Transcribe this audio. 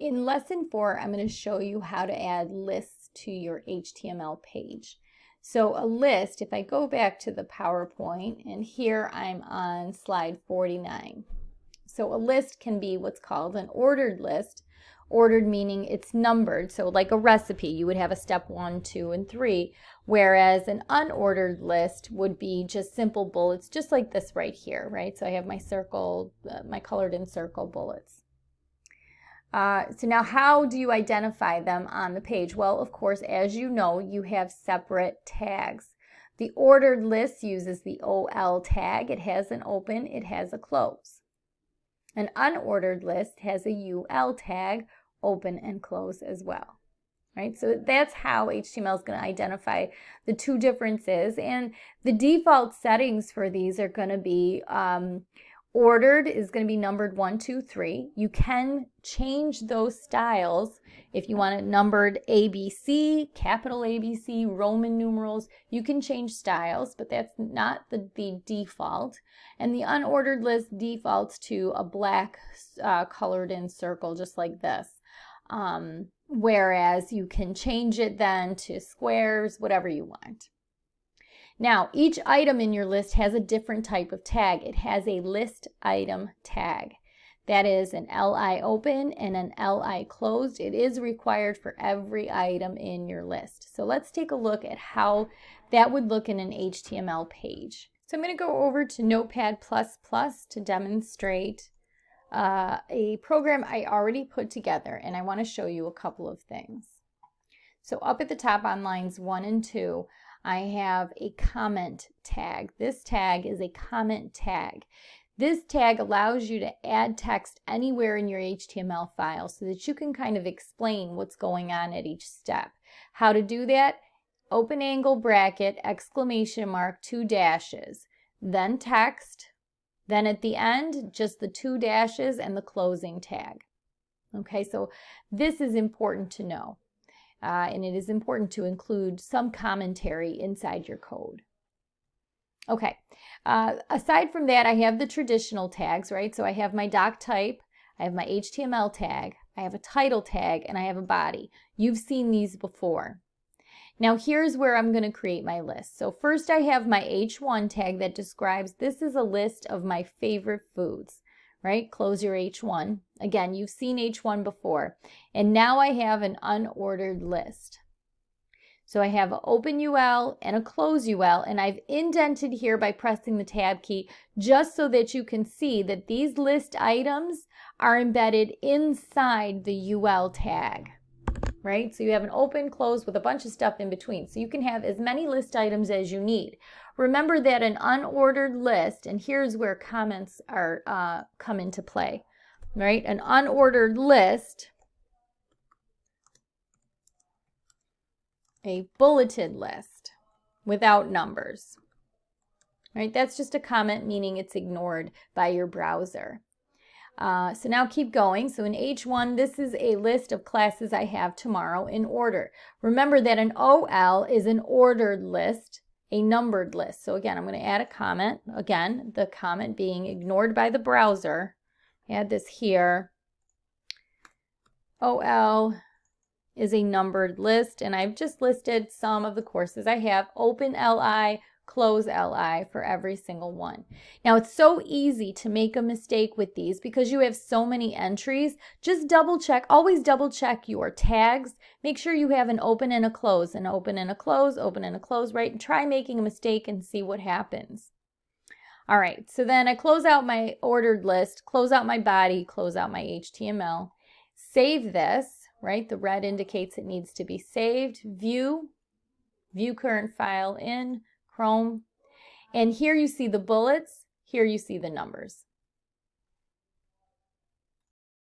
In lesson 4, I'm going to show you how to add lists to your HTML page. So a list, if I go back to the PowerPoint, and here I'm on slide 49. So a list can be what's called an ordered list. Ordered meaning it's numbered, so like a recipe, you would have a step 1, 2, and 3, whereas an unordered list would be just simple bullets, just like this right here, right? So I have my circle, my colored in circle bullets. So now how do you identify them on the page? Well, of course, as you know, you have separate tags. The ordered list uses the OL tag. It has an open, it has a close. An unordered list has a UL tag, open and close as well. Right? So that's how HTML is going to identify the two differences. And the default settings for these are going to be ordered is going to be numbered 1, 2, 3. You can change those styles if you want it numbered ABC, capital ABC, Roman numerals. You can change styles, but that's not the default. And the unordered list defaults to a black colored in circle just like this. Whereas you can change it then to squares, whatever you want. Now, each item in your list has a different type of tag. It has a list item tag. That is an LI open and an LI closed. It is required for every item in your list. So let's take a look at how that would look in an HTML page. So I'm going to go over to Notepad++ to demonstrate a program I already put together, and I want to show you a couple of things. So up at the top on lines 1 and 2, I have a comment tag. This tag is a comment tag. This tag allows you to add text anywhere in your HTML file so that you can kind of explain what's going on at each step. How to do that? Open angle bracket, exclamation mark, 2 dashes, then text, then at the end, just the 2 dashes and the closing tag. Okay, so this is important to know. And it is important to include some commentary inside your code. Okay, aside from that, I have the traditional tags, right? So I have my doc type, I have my HTML tag, I have a title tag, and I have a body. You've seen these before. Now here's where I'm going to create my list. So first I have my H1 tag that describes this is a list of my favorite foods. Right? Close your H1. Again, you've seen H1 before. And now I have an unordered list. So I have an open UL and a close UL, and I've indented here by pressing the tab key just so that you can see that these list items are embedded inside the UL tag. Right? So you have an open, close with a bunch of stuff in between. So you can have as many list items as you need. Remember that an unordered list, and here's where comments are come into play, right? An unordered list, a bulleted list without numbers, right? That's just a comment meaning it's ignored by your browser. So now keep going. So in H1, this is a list of classes I have tomorrow in order. Remember that an OL is an ordered list, a numbered list. So again, I'm going to add a comment. Again, the comment being ignored by the browser. Add this here. OL is a numbered list, and I've just listed some of the courses I have. Open LI, close LI for every single one. Now it's so easy to make a mistake with these because you have so many entries. Just double check, always double check your tags. Make sure you have an open and a close, an open and a close, open and a close, right? And try making a mistake and see what happens. All right, so then I close out my ordered list, close out my body, close out my HTML, save this, right? The red indicates it needs to be saved. View current file in Chrome, and here you see the bullets, here you see the numbers.